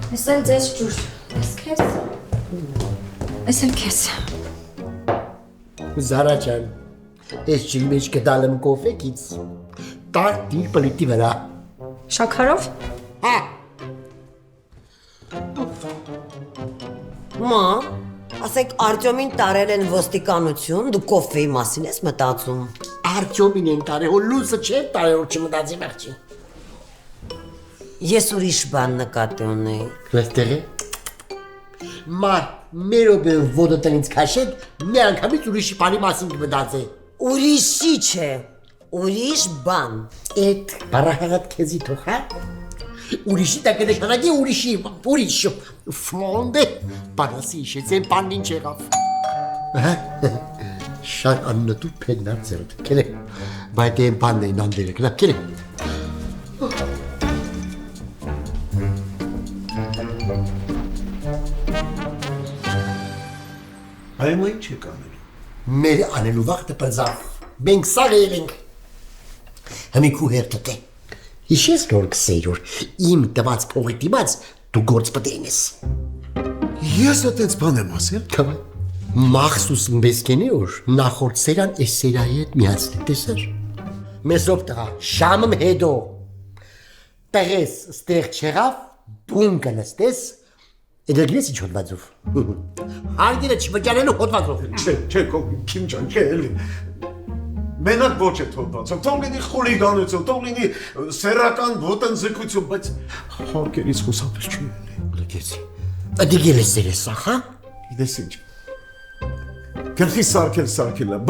Այսել ձեզ ջուր, ես քեզ, այսել քեզ։ Զարա ջան, ես ջրի մեջ գտալ եմ կոֆեկից, տարտիր պլիտի վրա։ Շաքարով։ Հա։ Մա, ասեք Արտյոմին տարել են ոստիկանություն, դու կոֆեի մասին ես մտածում։ Արտյոմին են տարել, հո լույսը չէ տարել, որ չմտածի մեղջի։ Ես ուրիշ բան նկատի ունեի։ Այստեղ է։ Մար, մեր օբեն ոտը տնից քաշեք, մի անգամից ուրիշի բանի մասին կմտածի։ Ուրիշի չէ, ուրիշ բան։ Էդ բարահեղատ քեզի թող, հա։ Ուրիշի տակ է նշանակի ուրիշ ֆլոնդե, բանասի իշեցեն բանին չեղավ։ Շատ աննտու պեննար ձերդ, կելե, բայց են բանն էին անդերը, կլա, կելե։ Այմ այն չեք անելու։ Մեր անելու վաղթը պրզավ, մենք սաղ էլենք։ Հմիքու հերտտ է։ Իշես նոր կսեյր, որ իմ տված փողի դիմաց դու գործ պտենես։ Ես այդպես բան եմ ասել։ Կավայ, մախսուս մբեսկենի որ նախորդ սերան ես սերայի հետ միացնի տեսար։ Մեսոբ տղա, շամմ հետո, տղես ստեղ չեղավ, դուն կնստես, Էդրգնես ինչ հոտվածով։ Հարգերը չվճարելու հոտվածով։ Չէ, Քիմ ջան, չէ, էլի։ Մենակ ոչ է հոտվածով, թող լինի խուլիգանություն, թող լինի սեռական ոտնձգություն, բայց հարգերից խուսափել չի էլի։ Լգեցի։ Ադիգել ես սեր ես սախ, հա։ Գիտես ինչ։ Գլխի սարքել է,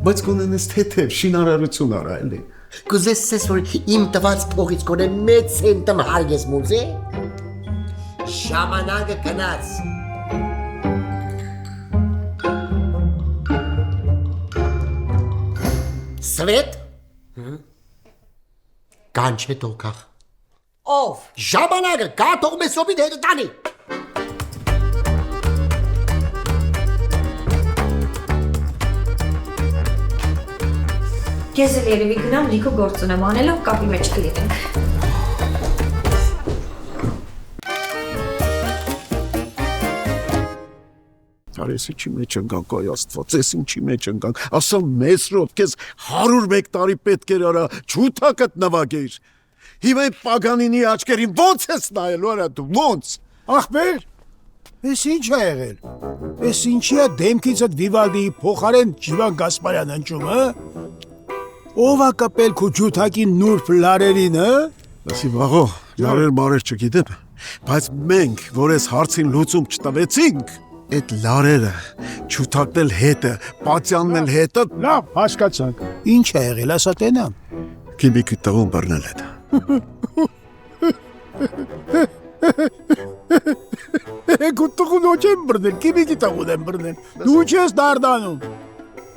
բայց կունենես թեթև շինարարություն արա էլի։ Կուզես սես որ իմ տված փողից կոնե մեծ սենտմ հարգես մուզե։ Շամանակը կնաց։ Սվետ։ Կանչ է տոքախ։ Ով։ Ժամանակը կա թող մեզ սոպիտ հետը տանի։ Ես էլ երևի գնամ լիքը գործ ունեմ անելով կապի մեջ կլինենք։ Արես ինչի մեջ ընկանք, այ Աստված, ես ինչի մեջ ընկանք, ասա մեզ ռոտ, քեզ 101 տարի պետք էր արա, ջութակդ նվագեիր։ Հիմա այն Պագանինի աչքերին ո՞նց ես նայելու արա դու, ո՞նց։ Ախպեր, ես ինչ է եղել։ Ես ինչի է դեմքիցդ Վիվալդիի փոխարեն Ջիվան Գասպարյան ընճում, հա։ Ով է կպել քո ջութակին նուրբ լարերին, հա։ Ասի վաղո, լարեր մարեր չգիտեմ, բայց մենք, որ ես հարցին լուծում չտվեցինք, այդ լարերը, ջութակն էլ հետը, պատյանն էլ հետը, Լավ, հասկացանք։ Ինչ է եղել, ասա տենամ։ Քիմիկի տղուն բռնել հետ։ Գուտուղուն ոչ եմ բռնել, կիմիկի տաղուն եմ բռնել։ Դու չես դարդանում։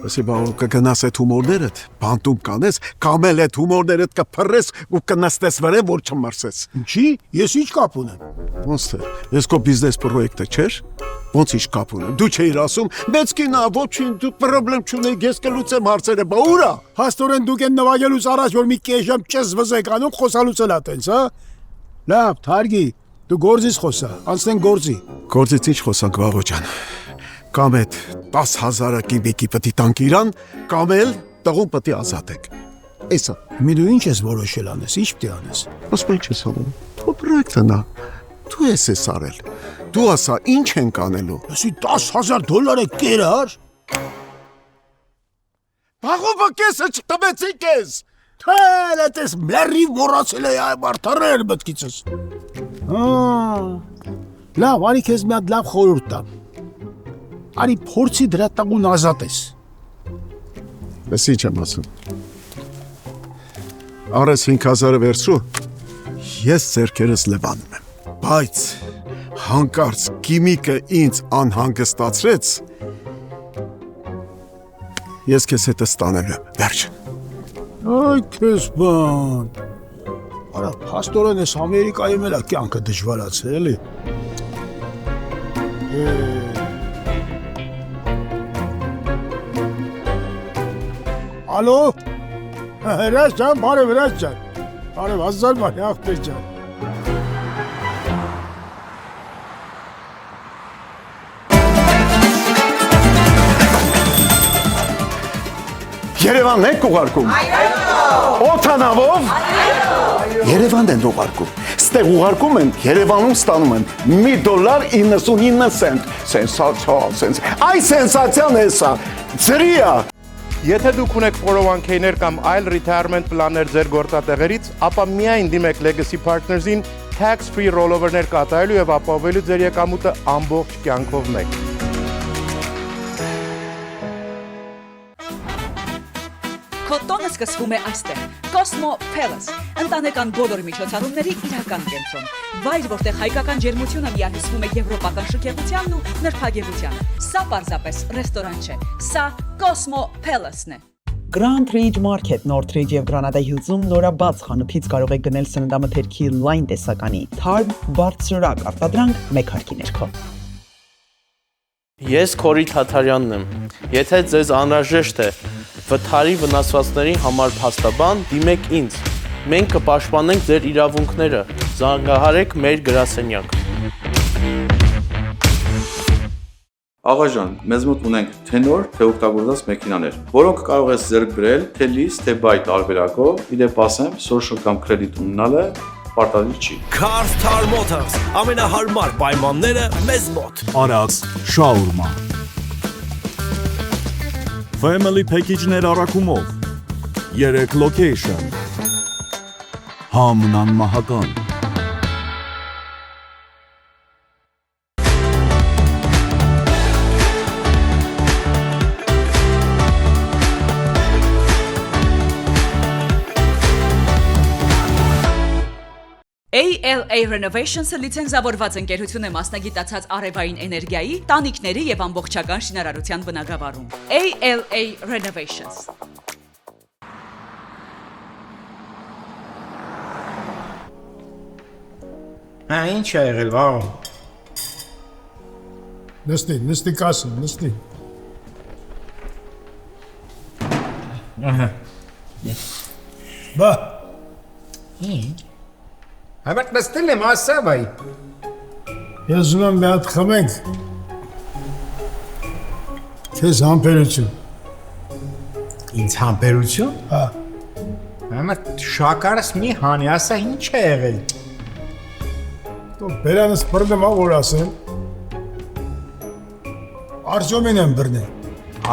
Ասի բաղո կգնաս այդ հումորներդ, բանտում կանես, կամ էլ այդ հումորներդ կփռես ու կնստես վրան, որ չմարսես։ Ինչի, ես ինչ կապ ունեմ։ Ոնց թե, ես քո բիզնես պրոյեկտը չէր, ոնց ինչ կապ ունեմ, դու չէիր ասում, մեծ կինա, ոչինչ, դու պրոբլեմ չունեի, ես կլուծեմ հարցերը, բա ուրա։ Հաստորեն դուք են նվագելուց առաջ, որ մի կես ժամ ճզվզեք անում, խոսալուց էլ ատենց, հա։ Լավ, թարգի, դու գործից խոսա, անցնենք գործի։ Գործից ինչ խոսանք վաղո ջան։ Կամ այդ 10,000 կիբիկի պտի տանք իրան, կամ էլ տղուն պտի ազատեք։ Էսա։ Մի դու ինչ ես որոշել անես, ինչ պտի անես։ Ասում ինչ ես անում։ Թո պրոյեկտը նա։ Դու ես արել։ Դու ասա ինչ ենք անելու։ Ասի $10,000 կերար։ Բաղովը կեսը չտվեցի կես։ Թել էտես մերի մորացել է այ մարդարեր մտքիցս։ Լավ, արի քեզ մի հատ լավ խորհուրդ տամ։ Արի փորձի դրա տաղուն ազատես։ Ես ինչ եմ ասում։ Արես 5,000-ը վերցրու, ես ձեռքերս լվանում եմ։ Բայց հանկարծ կիմիկը ինձ անհանգստացրեց, ես քեզ հետը ստանելու եմ, վերջ։ Այ քեզ բան։ Արա, փաստորեն էս Ամերիկայում էլ է կյանքը դժվարացել, էլի։ Ալո։ Հրաշ ջան, բարև հրաշ ջան։ Բարև հազար բարի աղբեր ջան։ Երևանն եք ուղարկում։ Օթանավով։ Երևանն են ուղարկում։ Ստեղ ուղարկում են, Երևանում ստանում են $1.99 Սենսացիա, Այ սենսացիան էսա։ Ծրիա։ Եթե դուք ունեք 401k-ներ կամ այլ retirement պլաններ ձեր գործատեղերից, ապա միայն դիմեք Legacy Partners-ին tax-free rollover-ներ կատարելու եւ ապահովելու ձեր եկամուտը ամբողջ կյանքով մեկ։ Քոտոնը սկսվում է այստեղ։ Cosmo Palace, ընտանեկան բոլոր միջոցառումների իրական կենտրոն։ Վայր, որտեղ հայկական ջերմությունը միահյուսվում է եվրոպական շքեղությանն ու նրբագեղությանը։ Սա պարզապես ռեստորան չէ, սա Cosmo Palace-ն է։ Grand Ridge Market, Northridge եւ Granada Hills-ում նորաբաց խանութից կարող եք գնել սննդամթերքի լայն տեսականի, թարմ, բարձրորակ արտադրանք մեկ հարկի ներքո։ Ես Քորի Թաթարյանն եմ։ Եթե ձեզ անհրաժեշտ է վթարի վնասվածքների համար փաստաբան, դիմեք ինձ։ Մենք կպաշտպանենք ձեր իրավունքները։ Զանգահարեք մեր գրասենյակ։ Աղաջան, մեզ մոտ ունենք թե նոր, թե օգտագործված մեքենաներ, որոնք կարող ես ձեռք բերել թե լիզ, թե բայ տարբերակով, իդեպ ասեմ, social կամ credit ունենալը պարտադիր չի։ Cars Tar Motors, ամենահարմար պայմանները մեզ մոտ։ Արաքս շաուրմա։ Family package-ներ առաքումով 3 location։ Համնան մահական։ ALA Renovations-ը լիցենզավորված ընկերություն է մասնագիտացած արևային էներգիայի, տանիքների եւ ամբողջական շինարարության բնագավառում։ ALA Renovations։ Ինչ է եղել, վաղ։ Նստի կասին, նստի։ Բա։ Ինչ։ Հավատ նստել եմ ասա բայ։ Ես ուզում մի հատ խմենք։ Քեզ համբերություն։ Ինձ համբերություն։ Հա։ Համա շակարս մի հանի, ասա ինչ է եղել։ Դու բերանս բռնեմ որ ասեմ։ Արտյոմին եմ բռնել։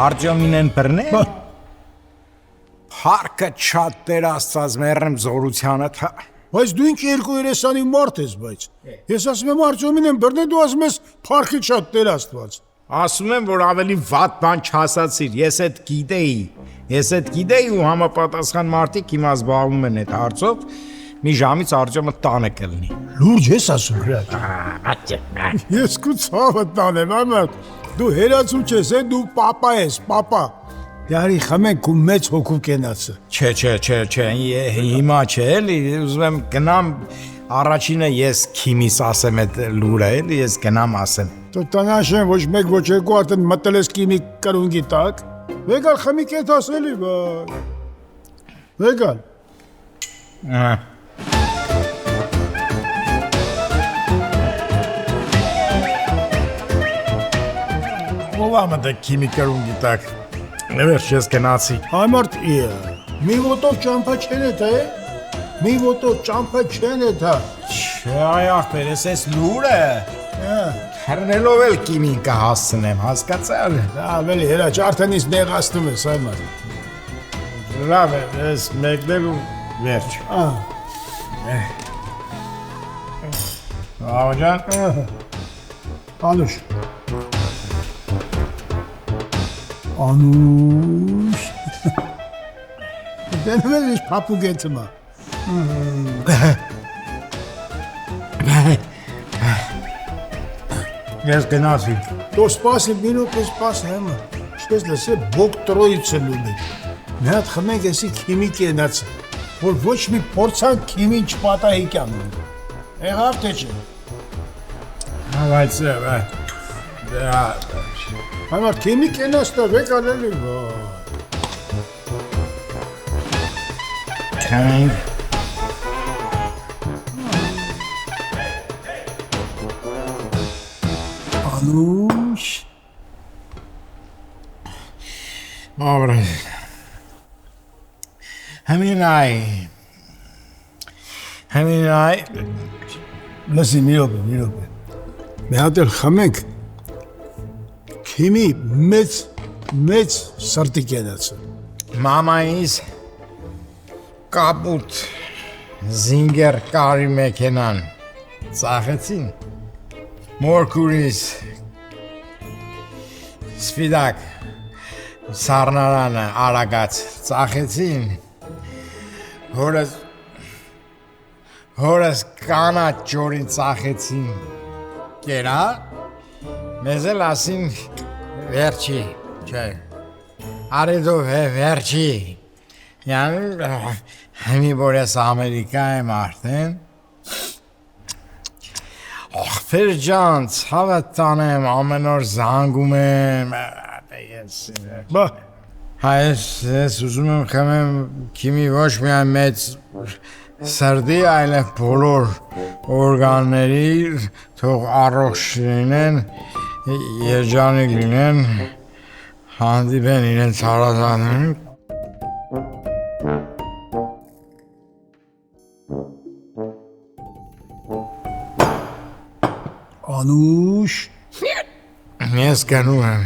Արտյոմին են բռնել։ Փառքը շատ Տեր Աստված մեռեմ զորությանը թա։ Բայց դու ինչ 2-30-ի մարդ ես, բայց ես ասում եմ Արտյոմին եմ բռնել, դու ասում ես փառքը շատ Տեր Աստված։ Ասում եմ, որ ավելի վատ բան չասացիր, ես այդ գիտեի ու համապատասխան մարդիկ հիմա զբաղվում են այդ հարցով, մի ժամից Արտյոմը տանը կլինի։ Լուրջ ես ասում, հրաչ։ Ես քո ցավը տանեմ, ամատ։ Դու հերացու չես, դու պապա ես, պապա։ Դարի խմենք ու մեծ հոգու կենացը։ Չէ, հիմա չէ, էլի, ուզում եմ գնամ առաջինը ես քիմիս ասեմ այդ լուրը, էլի, ես գնամ ասեմ։ Դու տնաշեն ոչ մեկ ոչ երկու արդեն մտել ես քիմիկ կրունգի տակ։ Վեգալ խմի կետ ասելի, վեգալ։ Ով ամդը քիմիկ կրունգի տակ։ Նվերջ ես գնացի։ Համարդ մի ոտով ճամփա չեն է, թե։ Մի ոտով ճամփա չեն է, թա։ Չէ, այ ախպեր, ես լուր է։ Թռնելով էլ կիմիկա հասցնեմ, հասկացալ։ Ավելի հրաչ, արդեն իս նեղացնում ես, այմար։ Լավ է, ես մեկնել ու վերջ։ Աղջան։ Անուշ։ Անուշ։ Դենում էլ իշ պապուգետմա։ Ես գնացի։ Դու սպասի, մինուտ սպասի, հեմը։ Չես լսե բոկ տրոյից է լուլի։ Մի հատ խմենք էսի քիմի կենացը, որ ոչ մի փորձանք քիմին չպատահի կյանում։ Եղավ թե չէ։ Հավայցը, համար քիմի կենաց տվեք ալելի, Քանենք։ Անուշ։ Մավրը։ Համին այ, լսի մի րոպե, մի հատ էլ խմենք քիմի մեծ սրտի կենացը։ Մամայիս կապուտ զինգեր կարի մեքենան ծախեցին, մորքուրիս սվիդակ սարնարանը արագած ծախեցին, հորս կանա ճորին ծախեցին, կերա, մեզ էլ ասին վերջի, չէ, արեդո վերջի, յանի հեմի որ ես Ամերիկա եմ արդեն, ախվեր ջան, ցավը տանեմ, ամեն օր զանգում եմ, Այս ուզում եմ խմեմ քիմի ոչ միայն մեծ սրտի, այլև բոլոր օրգանների թող առողջ լինեն, երջանիկ լինեն, հանդիպեն իրենց հարազատներին։ Անուշ։ Ես գնում եմ։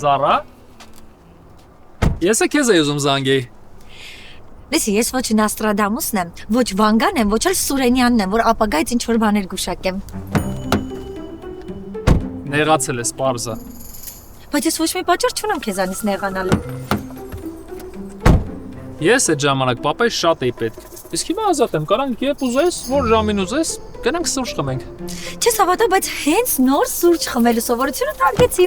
Զարա, ես է քեզ էի ուզում զանգեի։ Լսի, ես ոչ Նաստրադամուսն եմ, ոչ Վանգան եմ, ոչ էլ Սուրենյանն եմ, որ ապագայից ինչ-որ բաներ գուշակեմ։ Նեղացել ես, պարզա։ Բայց ես ոչ մի պատճառ չունեմ քեզանից նեղանալու։ Ես այդ ժամանակ պապայ շատ էի պետք։ Իսկ հիմա ազատ եմ, կարանք երբ ուզես, որ ժամին ուզես, գնանք սուրճ խմենք։ Չես հավատա, բայց հենց նոր սուրճ խմելու սովորությունը թարգեցի։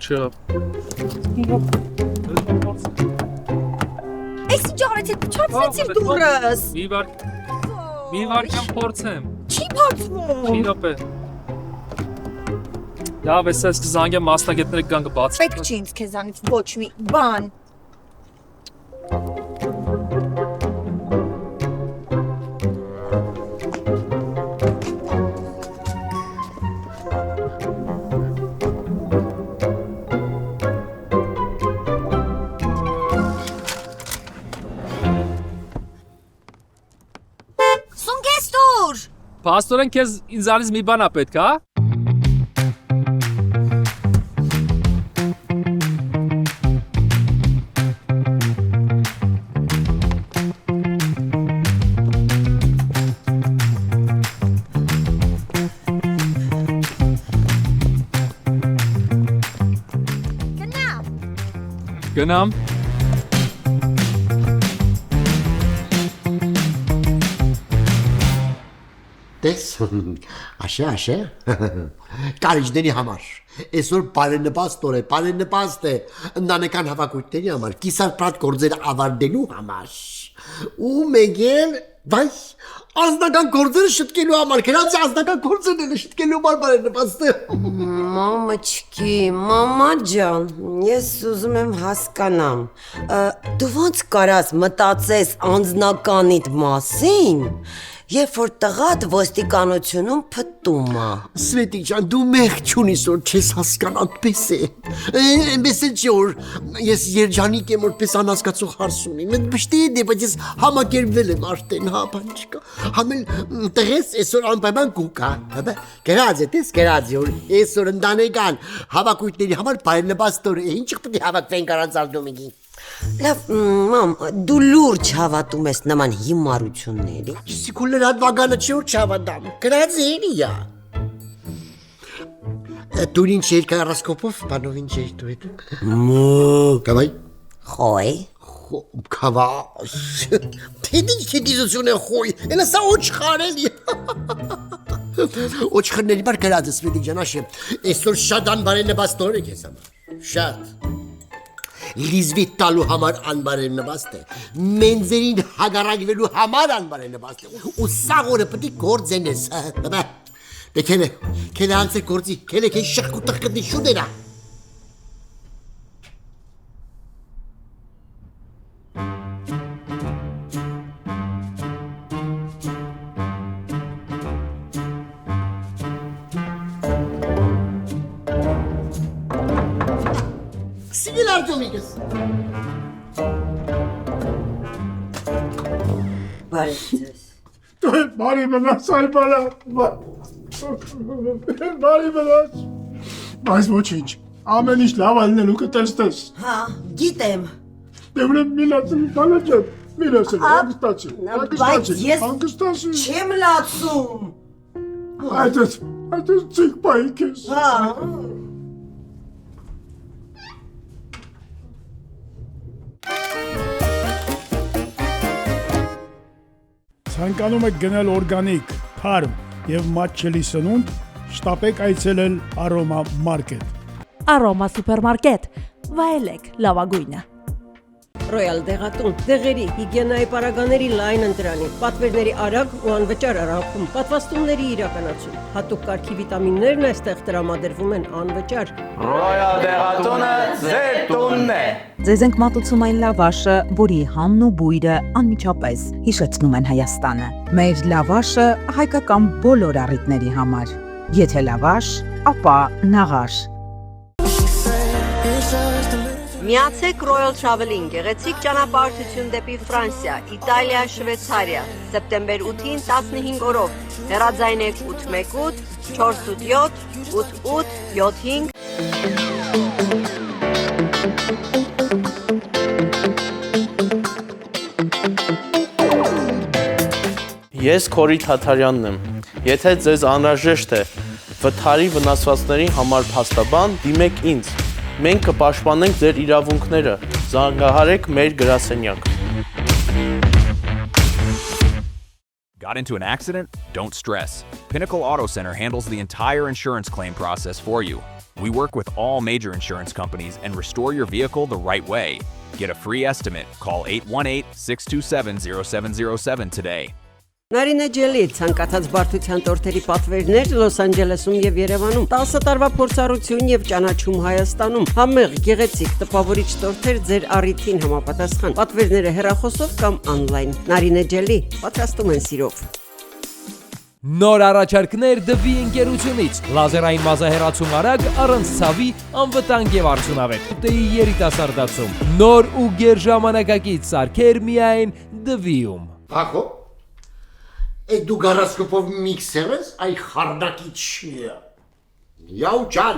Չէ։ Էս ինչ արեցի, չափսեցիր դուրս։ Մի վարկյան փորձեմ։ Չի փորձվում։ Մի րոպե։ Լավ, ես կզանգեմ մասնագետները կան կբացի։ Պետք չի ինձ քեզանից ոչ մի բան։ Պաստորեն քեզ ինձանից մի բան ա պետք, հա? Գնամ։ Տես, աշե, կարիջների համար, այսօր բարենպաստ օր է, բարենպաստ է, ընտանեկան հավաքույթների համար, կիսարպրատ գործերը ավարտելու համար, ու մեկ էլ, բայց անձնական գործերը շտկելու համար, քրանց անձնական գործերն շտկելու համար բարենպաստ է։ Մամաչկի, մամա ջան, ես ուզում եմ հասկանամ, դու ոնց կարաս մտածես անձնականիդ մասին, Երբ որ տղադ ոստիկանությունում փտում է։ Սվետի ջան, դու մեղք չունիս, որ չես հասկան այդպես է։ Այնպես է չէ, որ ես երջանիկ եմ, որպես անհասկացող հարց ունիմ։ Մենք բշտի է, բայց ես համակերպվել եմ արդեն, հա, բան չկա։ Համել տղես այսօր անպայման կուկա։ Գրած է, տես գրած է, որ այսօր ընտանեկան հավաքույթների համար բայրնաբաստոր է, ինչ պետք է հավաքվեն առանց Արտոմիկի։ Լավ, մամ, դու լուրջ հավատում ես նման հիմարությունների։ Սիկուլեր հատվագանը չի որ չհավատամ, գրած է իրիա։ Դու ինչ երկարասկոպով, բանով ինչ էր դու հետ։ Կավայ։ Խոյ։ Կավա։ Թեդիզություն է խոյ, էլա սա ոչխարելի։ Ոչխարների բար գրած է Սվետի ջան, աշե, այսօր շատ անբարենպաստ օր է քեզ համար, շատ։ Լիզվիտ տալու համար անբարենպաստ է, մենձերին հագարակվելու համար անբարենպաստ է, ու սաղ օրը պետք է գործենես, դե քելե անցեր գործի, քելե քեզ շղկու տղկտնի շուտերա։ Սիգել Արտոմիկս։ Բարև ձեզ։ Բարի մնաց, այ բալա։ Բարի մնաց։ Բայց ոչինչ, ամեն ինչ լավ ալնելու կտեսնես։ Հա, գիտեմ։ Դե ուրեմն մի լացի, բալա ջան, մի լացի, հանգստացի, Բայց ես հանգստացի։ չեմ լացում։ Այդպես ծիկ պայի քեզ։ Հա։ Ցանկանում եք գնել օրգանիկ, թարմ եւ մատչելի սնունդ, շտապեք այցելել Aroma Market։ Aroma Supermarket, վայելեք լավագույնը։ Ռոյալ դեղատուն, դեղերի, հիգիենայի պարագաների լայն ընտրանի, պատվերների արագ ու անվճար առաքում, պատվաստումների իրականացում, հատուկ կարգի վիտամիններն այստեղ տրամադրվում են անվճար։ Ռոյալ դեղատունը ձեր տունն է։ Ձեզ ենք մատուցում այն լավաշը, որի համն ու բույրը անմիջապես հիշեցնում են Հայաստանը։ Մեր լավաշը հայկական բոլոր առիթների համար։ Եթե լավաշ, ապա նաղաշ։ Միացեք Royal Travel-ին, գեղեցիկ ճանապարհորդություն դեպի Ֆրանսիա, Իտալիա, Շվեյցարիա, սեպտեմբեր 8-ին 15 օրով, հեռաձայնեք 818 487 8875 Ես Քորի Թաթարյանն եմ։ Եթե ձեզ անհրաժեշտ է վթարի վնասվածքների համար փաստաբան, դիմեք ինձ։ Մենք կպաշտպանենք ձեր իրավունքները, զանգահարեք մեր գրասենյակ։ Got into an accident? Don't stress. Pinnacle Auto Center handles the entire insurance claim process for you. We work with all major insurance companies and restore your vehicle the right way. Get a free estimate. Call 818-627-0707 today. Նարինե ջելի, ցանկացած բարդության տորթերի պատվերներ Լոս Անջելեսում եւ Երևանում, 10 տարվա փորձառություն եւ ճանաչում Հայաստանում, համեղ, գեղեցիկ, տպավորիչ տորթեր ձեր առիթին համապատասխան, պատվերները հեռախոսով կամ on-line։ Նարինե ջելի, պատրաստում են սիրով։ Նոր առաջարկներ դվի ընկերությունից, լազերային մազահեռացում արագ, առանց ցավի, անվտանգ եւ արդյունավետ։ Դեի երիտասարդացում, նոր ու գերժամանակակից սարքեր միայն դվիում։ Ախո Եք դու գարասկոպով միքսեր ես, այ խարդակի չի է։ Яу ջան,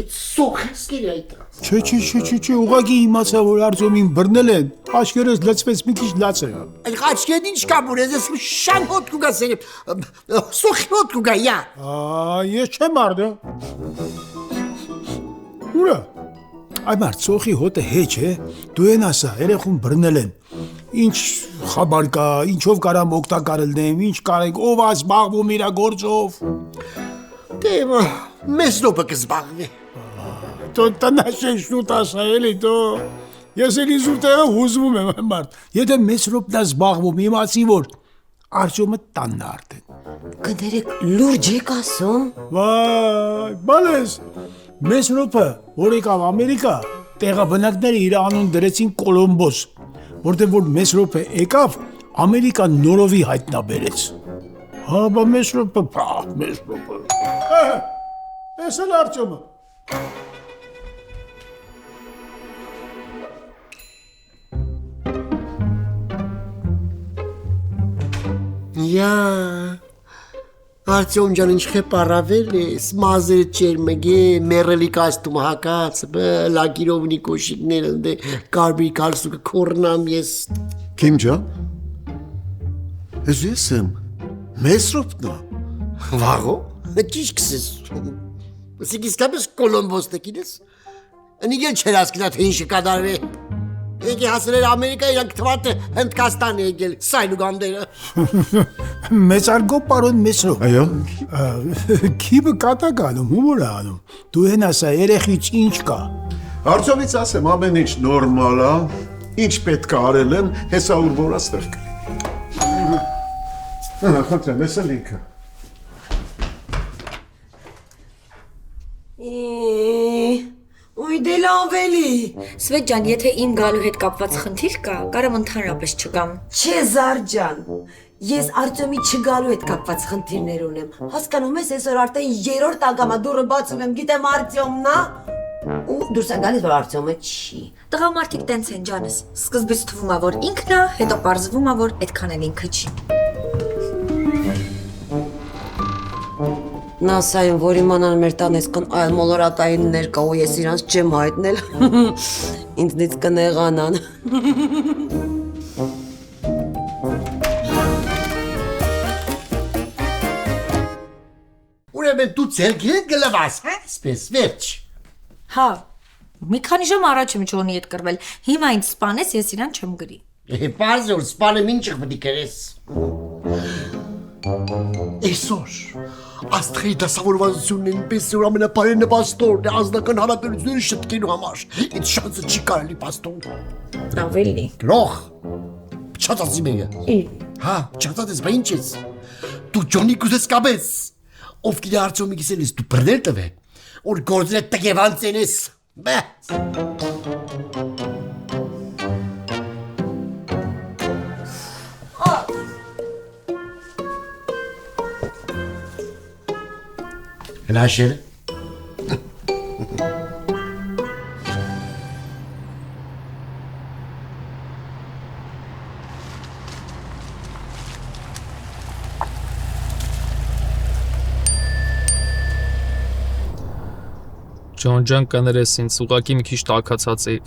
այդ սոխեսկերի այդ ռաս։ Չէ, ուղղակի իմացա, որ Արտոմին բռնել են, աչքերս լցվեց մի քիչ լաց է։ Այդ աչքերն ինչ կա որ ես շան հոտ կուգա սերի, սոխի հոտ կուգա, յա։ Ես չեմ արդը։ Ուրա, այ մարդ, սոխի հոտը հեչ է, դու են ասա, երեխուն բռնել են։ Ինչ խաբար կա, ինչով կարամ օգտակար լինեմ, ինչ կարեք, ով զբաղվում իր գործով։ Դե Մեսրոպը կզբաղվի։ Դու տնաշեն շուտ ասա էլի դու։ Ես էլի զուտեղը հուզվում եմ մարդ։ Եթե Մեսրոպն է զբաղվում, իմացի որ Արտոմը տանն է արդեն։ Կներեք լուրջ եք ասում։ Վայ, բալես։ Մեսրոպը, որ եկավ Ամերիկա, տեղաբնակները իր անուն դրեցին Կոլոմբոս, որտեղ որ Մեսրոպը եկավ, Ամերիկան նորովի հայտնաբերեց։ Հա, բա մեզ ռոպը, Էս էլ Արտյոմը։ Յա, Արտյոմ ջան, ինչ խեպարավել ես, մազերը ճերմեգե, մերելի կաստումը հակած, լագիրովնի կոշիկներ ընդե, կարբի կալսուկը կորնամ ես։ Քիմ ջան, ես եմ, Մեսրոպնա։ Վաղո, ճիշտ կսես, սիկ իսկապես Կոլոմբոս տեկին ես, ընիգել չեր ասկիլա, թե ինչ կադարվե։ Եկի հասրեր Ամերիկա, իրանք թվատը Հնդկաստան է եկել, սայն ու գանդերը։ Մեծարգո պարոն Մեսրոպ։ Այո։ Քիբը կատակ անում, հումոր է անում։ Դու հեն ասա, երեխից ինչ կա։ Արտյոմից ասեմ, ամեն ինչ նորմալ է, ինչ պետք է արել եմ, հեսա ուր որ աստեղ կլի։ Խնդրեմ, ես էլ ինքը։ Ոյ դե լավ էլի։ Սվետ ջան, եթե իմ գալու հետ կապված խնդիր կա, կարամ ընդհանրապես չգամ։ Չէ Զար ջան, ես Արտյոմի չգալու հետ կապված խնդիրներ ունեմ։ Հասկանում ես, այսօր արդեն 3-րդ անգամ դուրը բացում եմ, գիտեմ Արտյոմն է։ Ու դուրս է գալիս, որ Արտյոմը չի։ Տղամարդիկ տենց են ջանս։ Սկզբից թվում է, որ ինքն է, հետո պարզվում է, որ այդքան էլ ինքը չի։ Նա ասային, որ իմանան մեր տան այսքան այլ մոլորակայիններ կա ու ես իրանց չեմ հայտնել, ինձնից կնեղանան։ Ուրեմն դու ձերգի գլվաս, հա, սպես վերջ։ Հա, մի քանի ժամ առաջ եմ Ջոնի հետ կռվել, հիմա ինձ սպանես, ես իրան չեմ գրի։ Պարզ որ սպանեմ ինչ պետք է կերես։ Այսօր աստղի դասավորվածությունն այնպես որ ամենապարեն նպաստորն է ազնական հարաբերությունները շտկելու համար։ Այդ շանսը չի կարելի պաստոն։ Ավելի։ Լոխ։ Չածածի մեկը։ Հա, չածածես, բա ինչ ես։ Դու Ջոնի կուզես կաբես։ Ով գիտե Արտյոմի գիսել ես դու բրդեր տվե։ Որ գործերը տգևանց են ես։ Բե։ Հնաշել։ Ջոն ջան կներես ինձ ուղակի մի քիչ տաքացած էի։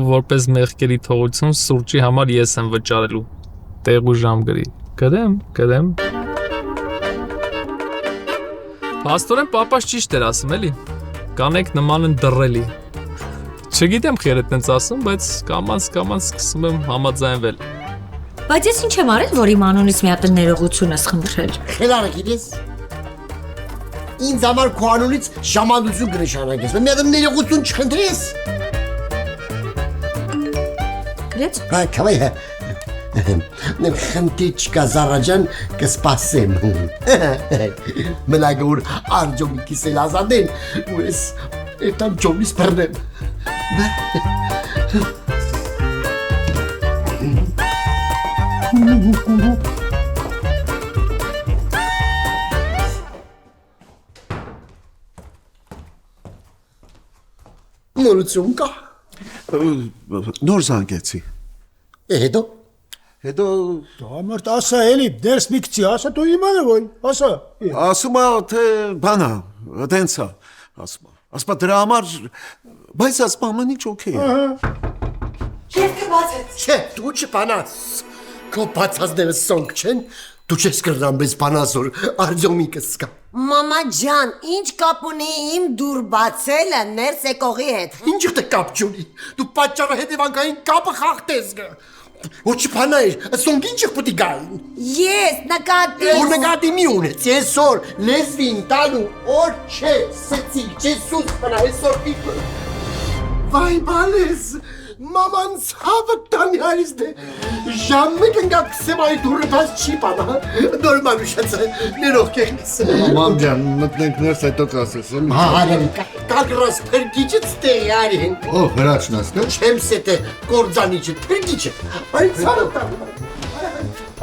Որպես մեղքերի թողություն սուրճի համար ես եմ վճարելու։ Տեղ ու ժամ գրի։ Գրեմ։ Փաստորեն պապաս ճիշտ էր ասում էլի։ Կանեք նման են դռելի։ Չգիտեմ խերը տենց ասում, բայց կամանց սկսում եմ համաձայնվել։ Բայց ես ինչ եմ արել, որ իմ անունից մի հատ ներողություն ես խնդրել։ Խելարը գիտես։ Ինձ համար քո անունից ժամանություն կնշանակես։ Մի հատ ներողություն չխնդրես։ Գրեց։ Հա, քավայ։ Խնդի չկա Զարաջան կսպասեմ։ Մնագ որ Արտյոմի կիսել ազատեն ու ես այդան Ջոնից բռնեմ։ Նորություն կա։ Նոր զանգեցի։ Հետո Դամարդ ասա էլի, դերս մի կցի, ասա դու իմանա ոյ, ասա։ Ասում է, թե բանա, տենց է, ասում է դրա համար, բայց ասում ամեն ինչ օքեյ է։ Եվ կբացեց։ Չէ, դու չբանաս, քո բացածները սոնք չեն, դու չես կրնամ բես բանաս, որ Արտյոմի կսկա։ Մամա ջան, ինչ կապ ունի իմ դուր բացելը ներս եկողի հետ։ Ինչ է կապ չունի, դու պատճառը հետևանքային կապը խախտես գը։ Ոչ բանայր, ասոնք ինչ պետք է գային։ Ես նկատի։ Որ նկատի մի ունեց, այսօր լեզվին տալու օր չէ, սեցիկ, Ջեսուս բանա, այսօր պիպը։ Վայ բալես, մաման ցավը տանի հարիս դե, ժամը կնգա կսեմ այ դուրը բաց չի բանա, նորմալ ուշացը, ներող կեղնես։ Մամ ջան, մտնենք ներս հետո կասես։ Հարեմ, Թագրաս փրկիչից տեղի արին։ Ո՞վ հրաչն ասնա։ Չեմ սետե կորձանիչը փրկիչը։ Այն ցարը տա։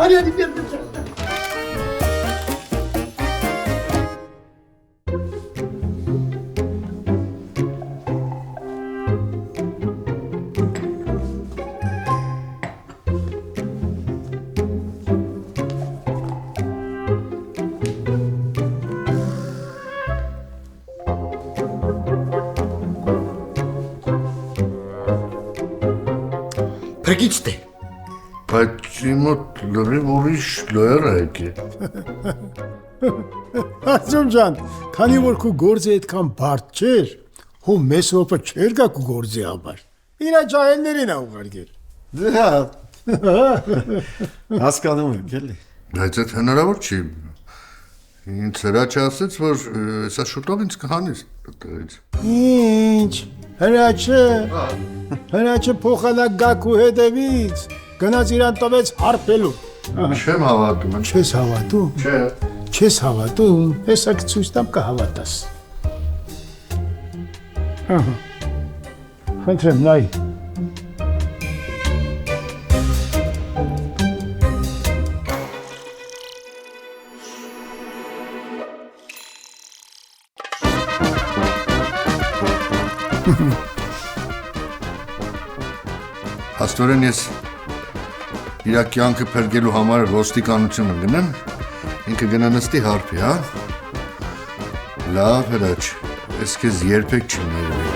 Արյանի բերդը։ Փրկիչ դե։ Բայց իմոտ լրիվ ուրիշ լոյր է եկի։ Արձոմ ջան, քանի որ քու գործը այդքան բարդ չէր, հու Մեսրոպը չէր գա քու գործի համար։ Իրա ջահելներին ա ուղարկել։ Դա հասկանում եմ, էլի։ Բայց այդ հնարավոր չի։ Ինձ հրաչը ասեց, որ սա շուտով ինձ կհանես այդտեղից։ Ինչ, հրաչը փոխանակ գա քու հետևից, գնաց իրան տվեց հարբելու։ Չեմ հավատում։ Չես հավատում։ Չէ։ Չես հավատում, հեսա կցույց տամ կհավատաս։ Խնդրեմ, նայ։ Աստորեն ես իրա կյանքը փրկելու համար ոստիկանությունը գնեմ, ինքը գնա նստի հարբի, հա? Լավ հրաչ, ես քեզ երբեք չեմ ներվի։